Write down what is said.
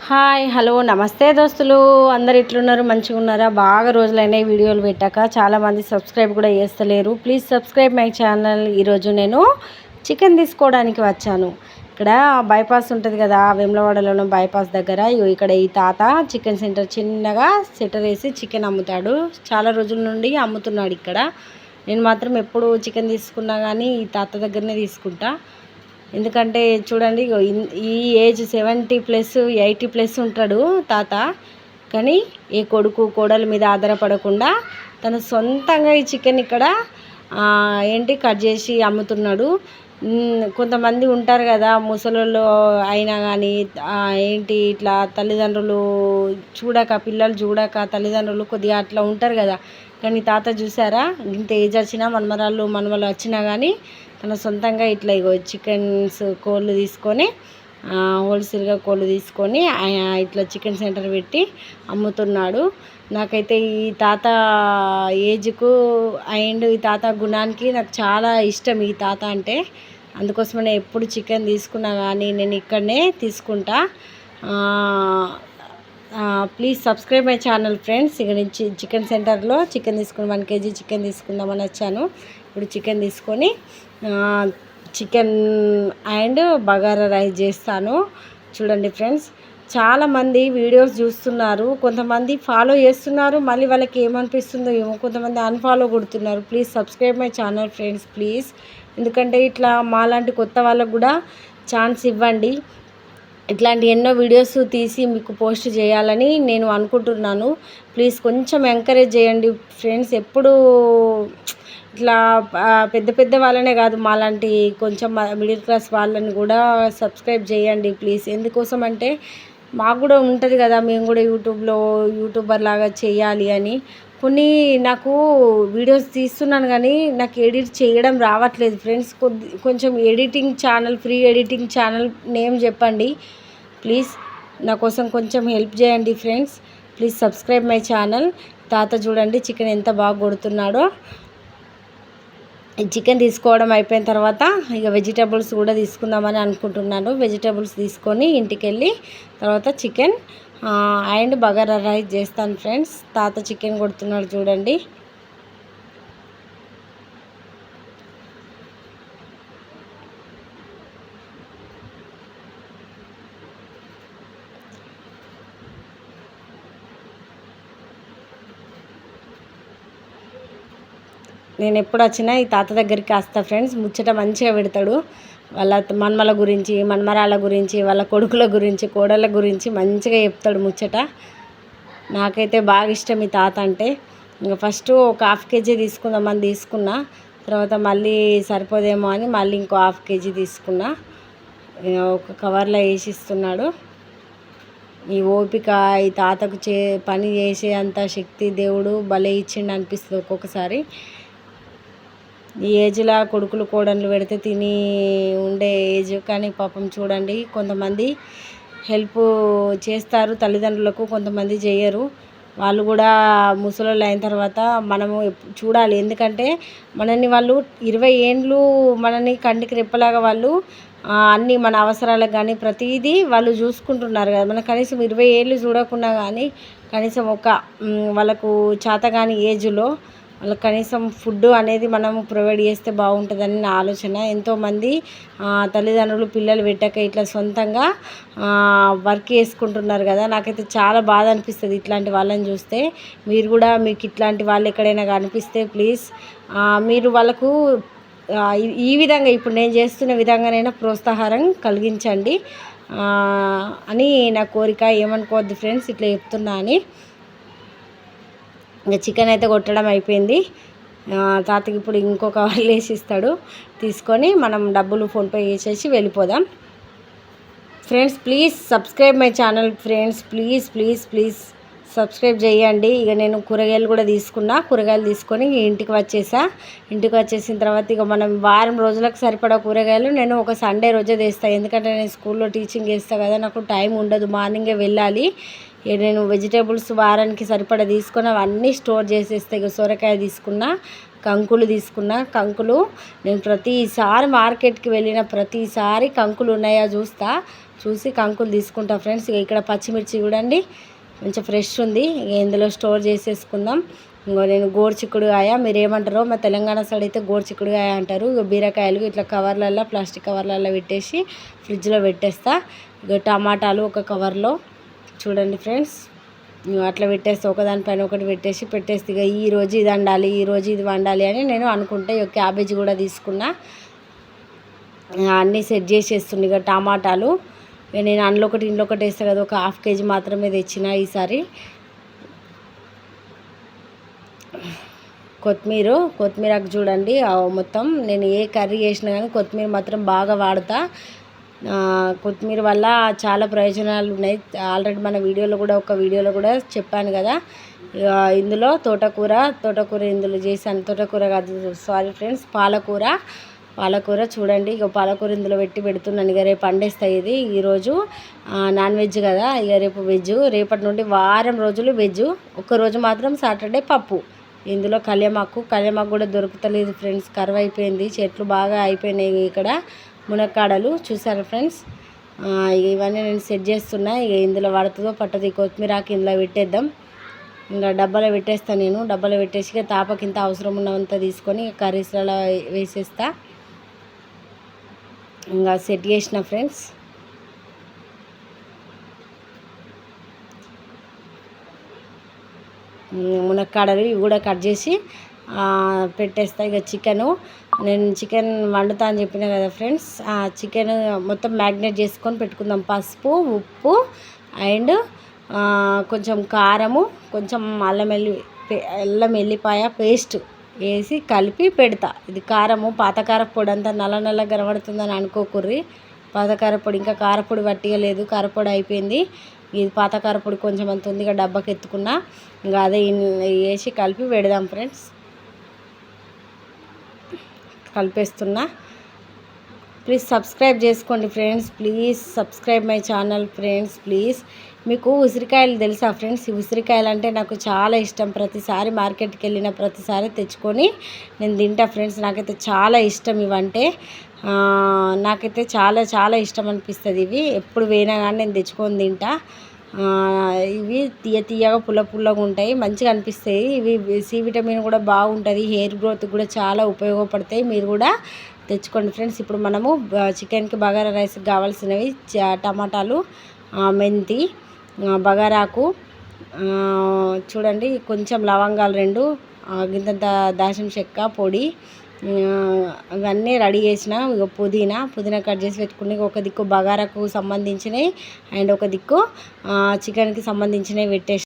Hi hello నమస్తే దోస్తులు, అందరు ఎట్లున్నారు? మంచిగా ఉన్నారా? బాగా రోజులైనా వీడియోలు పెట్టాక చాలామంది సబ్స్క్రైబ్ కూడా చేస్తలేరు. Please subscribe my channel. ఈరోజు నేను చికెన్ తీసుకోవడానికి వచ్చాను. ఇక్కడ బైపాస్ ఉంటుంది కదా, వేములవాడలోని బైపాస్ దగ్గర. ఇక్కడ ఈ తాత చికెన్ సెంటర్ చిన్నగా సెటర్ వేసి చికెన్ అమ్ముతాడు. చాలా రోజుల నుండి అమ్ముతున్నాడు ఇక్కడ. నేను మాత్రం ఎప్పుడు చికెన్ తీసుకున్నా కానీ ఈ తాత దగ్గరనే తీసుకుంటా. ఎందుకంటే చూడండి, ఈ ఏజ్ 70+ 80+ ఉంటాడు తాత. కానీ ఏ కొడుకు కోడల మీద ఆధారపడకుండా తన సొంతంగా ఈ చికెన్ ఇక్కడ కట్ చేసి అమ్ముతున్నాడు. కొంతమంది ఉంటారు కదా ముసలోళ్ళు అయినా కానీ ఇట్లా తల్లిదండ్రులు పిల్లలు చూడక తల్లిదండ్రులు కొద్దిగా అట్లా ఉంటారు కదా. కానీ తాత చూసారా, ఇంత ఏజ్ వచ్చినా మనవలు వచ్చినా కానీ తన సొంతంగా ఇట్లా చికెన్స్ కోళ్ళు తీసుకొని హోల్సేల్గా కోళ్ళు తీసుకొని ఇట్లా చికెన్ సెంటర్ పెట్టి అమ్ముతున్నాడు. నాకైతే ఈ తాత ఏజ్కు అండ్ ఈ తాత గుణానికి నాకు చాలా ఇష్టం ఈ తాత అంటే. అందుకోసమనే ఎప్పుడు చికెన్ తీసుకున్నా కానీ నేను ఇక్కడనే తీసుకుంటా. Please subscribe my channel friends. ఇక నుంచి చికెన్ సెంటర్లో చికెన్ తీసుకుని 1 kg చికెన్ తీసుకుందామని వచ్చాను. ఇప్పుడు చికెన్ తీసుకొని చికెన్ అండ్ బగారా రైస్ చేస్తాను. చూడండి ఫ్రెండ్స్, చాలామంది వీడియోస్ చూస్తున్నారు, కొంతమంది ఫాలో చేస్తున్నారు. మళ్ళీ వాళ్ళకి ఏమనిపిస్తుందో ఏమో, కొంతమంది అన్ఫాలో కొడుతున్నారు. Please subscribe my channel friends please. ఎందుకంటే ఇట్లా మాలాంటి కొత్త వాళ్ళకు కూడా ఛాన్స్ ఇవ్వండి. ఇట్లాంటి ఎన్నో వీడియోస్ తీసి మీకు పోస్ట్ చేయాలని నేను అనుకుంటున్నాను. ప్లీజ్ కొంచెం ఎంకరేజ్ చేయండి ఫ్రెండ్స్. ఎప్పుడు ఇట్లా పెద్ద వాళ్ళనే కాదు, మాలాంటి కొంచెం మిడిల్ క్లాస్ వాళ్ళని కూడా సబ్స్క్రైబ్ చేయండి ప్లీజ్. ఎందుకోసం అంటే మాకు కూడా ఉంటుంది కదా, మేము కూడా యూట్యూబర్ లాగా చేయాలి అని. కొన్ని నాకు వీడియోస్ తీస్తున్నాను కానీ నాకు ఎడిట్ చేయడం రావట్లేదు ఫ్రెండ్స్. కొంచెం editing channel, free editing channel name చెప్పండి ప్లీజ్. నా కోసం కొంచెం హెల్ప్ చేయండి friends. Please subscribe my channel. తాత చూడండి చికెన్ ఎంత బాగా కొడుతున్నాడో. చికెన్ తీసుకోవడం అయిపోయిన తర్వాత ఇక వెజిటేబుల్స్ కూడా తీసుకుందామని అనుకుంటున్నాను. వెజిటేబుల్స్ తీసుకొని ఇంటికి వెళ్ళి తర్వాత చికెన్ అండ్ బగారా రైస్ చేస్తాను ఫ్రెండ్స్. తాత చికెన్ కొడుతున్నాడు చూడండి. నేను ఎప్పుడు వచ్చినా ఈ తాత దగ్గరికి వస్తా ఫ్రెండ్స్. ముచ్చట మంచిగా పెడతాడు. వాళ్ళ మనమల గురించి, మనమరాళ్ళ గురించి, వాళ్ళ కొడుకుల గురించి, కోడళ్ళ గురించి మంచిగా చెప్తాడు ముచ్చట. నాకైతే బాగా ఇష్టం ఈ తాత అంటే. ఇంకా ఫస్ట్ ఒక 1/2 kg తీసుకుందామని తీసుకున్నా. తర్వాత మళ్ళీ సరిపోదేమో అని మళ్ళీ ఇంకో 1/2 kg తీసుకున్నా. ఒక కవర్లో వేసిస్తున్నాడు. ఈ ఓపిక ఈ తాతకు పని చేసే అంత శక్తి దేవుడు భలే ఇచ్చిండు అనిపిస్తుంది ఒక్కొక్కసారి. ఈ ఏజ్లో కొడుకులు కోడళ్ళు పెడితే తిని ఉండే ఏజ్. కానీ పాపం చూడండి, కొంతమంది హెల్ప్ చేస్తారు తల్లిదండ్రులకు, కొంతమంది చేయరు. వాళ్ళు కూడా ముసలోళ్ళు అయిన తర్వాత మనము చూడాలి. ఎందుకంటే మనల్ని వాళ్ళు 20 ఏండ్లు మనని కంటికి రెప్పలాగా వాళ్ళు అన్నీ మన అవసరాలకు కానీ ప్రతిదీ వాళ్ళు చూసుకుంటున్నారు కదా. మనం కనీసం 20 ఏళ్ళు చూడకుండా కానీ కనీసం వాళ్ళకు చేతగాని ఏజ్లో వాళ్ళకి కనీసం ఫుడ్ అనేది మనం ప్రొవైడ్ చేస్తే బాగుంటుందని నా ఆలోచన. ఎంతోమంది తల్లిదండ్రులు పిల్లలు పెట్టక ఇట్లా సొంతంగా వర్క్ చేసుకుంటున్నారు కదా. నాకైతే చాలా బాధ అనిపిస్తుంది ఇట్లాంటి వాళ్ళని చూస్తే. మీరు కూడా మీకు ఇట్లాంటి వాళ్ళు ఎక్కడైనా కనిపిస్తే ప్లీజ్ మీరు వాళ్ళకు ఈ విధంగా ఇప్పుడు నేను చేస్తున్న విధంగానైనా ప్రోత్సాహం కలిగించండి అని నా కోరిక. ఏమనుకోవద్దు ఫ్రెండ్స్ ఇట్లా చెప్తున్నా అని. ఇంకా చికెన్ అయితే కొట్టడం అయిపోయింది. తాతకి ఇప్పుడు ఇంకో కవర్లు వేసి ఇస్తాడు. తీసుకొని మనం డబ్బులు ఫోన్పే చేసేసి వెళ్ళిపోదాం friends. Please subscribe my channel friends please please please subscribe చేయండి. ఇక నేను కూరగాయలు కూడా తీసుకున్నా. కూరగాయలు తీసుకొని ఇంటికి వచ్చేసిన తర్వాత ఇక మనం వారం రోజులకు సరిపడా కూరగాయలు నేను ఒక సండే రోజే తెస్తాను. ఎందుకంటే నేను స్కూల్లో టీచింగ్ చేస్తాను కదా, నాకు టైం ఉండదు, మార్నింగే వెళ్ళాలి. నేను వెజిటేబుల్స్ వారానికి సరిపడా తీసుకొని అవన్నీ స్టోర్ చేసేస్తాను. ఇక సొరకాయ తీసుకున్నా, కంకులు తీసుకున్నా. కంకులు నేను ప్రతిసారి మార్కెట్కి వెళ్ళిన ప్రతిసారి కంకులు ఉన్నాయా చూసి కంకులు తీసుకుంటా ఫ్రెండ్స్. ఇక ఇక్కడ పచ్చిమిర్చి చూడండి మంచిగా ఫ్రెష్ ఉంది. ఇక ఇందులో స్టోర్ చేసేసుకుందాం. ఇంకో నేను గోరుచిక్కుడుకాయ, మీరు ఏమంటారో మా తెలంగాణ సైడ్ అయితే గోరుచిక్కుడుకాయ అంటారు. ఇక బీరకాయలు ఇట్లా కవర్లలో, ప్లాస్టిక్ కవర్లలో పెట్టేసి ఫ్రిడ్జ్లో పెట్టేస్తా. ఇక టమాటాలు ఒక కవర్లో చూడండి ఫ్రెండ్స్, అట్లా పెట్టేస్తే ఒకదానిపైన ఒకటి పెట్టేస్తే ఇక ఈరోజు ఇది వండాలి, ఈరోజు ఇది వండాలి అని నేను అనుకుంటే ఇక క్యాబేజీ కూడా తీసుకున్నా. అన్నీ సెట్ చేసేస్తుంది. ఇక టమాటాలు నేను అందులో ఒకటి ఇంట్లో ఒకటి వేస్తాను కదా, ఒక 1/2 kg మాత్రమే తెచ్చిన ఈసారి. కొత్తిమీరకు చూడండి మొత్తం నేను ఏ కర్రీ చేసినా కానీ కొత్తిమీర మాత్రం బాగా వాడతా. కొత్తిమీర వల్ల చాలా ప్రయోజనాలు ఉన్నాయి. ఆల్రెడీ మన ఒక వీడియోలో కూడా చెప్పాను కదా. ఇందులో తోటకూర ఇందులో చేశాను. తోటకూర కాదు, సారీ ఫ్రెండ్స్, పాలకూర చూడండి. ఇక పాలకూర ఇందులో పెడుతున్నాను. ఇక రేపు వండేస్తాయి. ఇది ఈరోజు నాన్ వెజ్ కదా, ఇక రేపు వెజ్. రేపటి నుండి వారం రోజులు వెజ్, ఒక్కరోజు మాత్రం సాటర్డే పప్పు. ఇందులో కళ్యామాకు కూడా దొరుకుతలేదు ఫ్రెండ్స్, కరువు అయిపోయింది. చెట్లు బాగా అయిపోయినాయి. ఇక్కడ మునక్కాడలు చూసారా ఫ్రెండ్స్. ఇవన్నీ నేను సెట్ చేస్తున్నా. ఇక ఇందులో పడుతుందో పట్టదు. కొత్తిమీరాకు ఇందులో పెట్టేద్దాం. ఇంకా డబ్బాలో పెట్టేస్తాను నేను. డబ్బాలో పెట్టేసి ఇక తాపకింత అవసరం ఉన్నంత తీసుకొని కర్రీస్లలో వేసేస్తా. ఇంకా సెట్ చేసిన ఫ్రెండ్స్. మునక్కాడలు ఇవి కూడా కట్ చేసి పెట్టేస్తా. ఇక నేను చికెన్ వండుతా అని చెప్పిన కదా ఫ్రెండ్స్. చికెన్ మొత్తం మ్యాగ్నేట్ చేసుకొని పెట్టుకుందాం. పసుపు, ఉప్పు అండ్ కొంచెం కారము, కొంచెం అల్లం వెల్లిపాయ పేస్ట్ వేసి కలిపి పెడతా. ఇది కారము, పాత కారపొడి అంతా నల్ల కనబడుతుందని అనుకోకుర్రి. పాత కారపొడి, ఇంకా కారపొడి పట్టియలేదు, కారపొడి అయిపోయింది. ఇది పాత కారపొడి కొంచెం అంత ఉంది, ఇక డబ్బాకి ఎత్తుకున్నా. ఇంకా అదే వేసి కలిపి పెడదాం ఫ్రెండ్స్. కలిపేస్తున్నా. ప్లీజ్ సబ్స్క్రైబ్ చేసుకోండి friends. Please subscribe my channel friends please. మీకు ఉసిరికాయలు తెలుసా ఫ్రెండ్స్? ఈ ఉసిరికాయలు అంటే నాకు చాలా ఇష్టం. ప్రతిసారి మార్కెట్కి వెళ్ళిన ప్రతిసారి తెచ్చుకొని నేను తింటా ఫ్రెండ్స్. నాకైతే చాలా ఇష్టం ఇవంటే. నాకైతే చాలా చాలా ఇష్టం అనిపిస్తుంది. ఇవి ఎప్పుడు పోయినా కానీ నేను తెచ్చుకొని తింటా. ఇవి తీయగా పుల్లగా ఉంటాయి, మంచిగా అనిపిస్తాయి. ఇవి సి విటమిన్ కూడా బాగుంటుంది, హెయిర్ గ్రోత్ కూడా చాలా ఉపయోగపడతాయి. మీరు కూడా తెచ్చుకోండి ఫ్రెండ్స్. ఇప్పుడు మనము చికెన్కి బగారా రైస్కి కావాల్సినవి టమాటాలు, మెంతి, బగారాకు చూడండి, కొంచెం లవంగాలు 2, గింతంత దాల్చిన చెక్క పొడి, ఇవన్నీ రెడీ చేసిన. ఇక పుదీనా కట్ చేసి పెట్టుకుని ఒక దిక్కు బగారాకు సంబంధించినవి అండ్ ఒక దిక్కు చికెన్కి సంబంధించినవి పెట్టేసి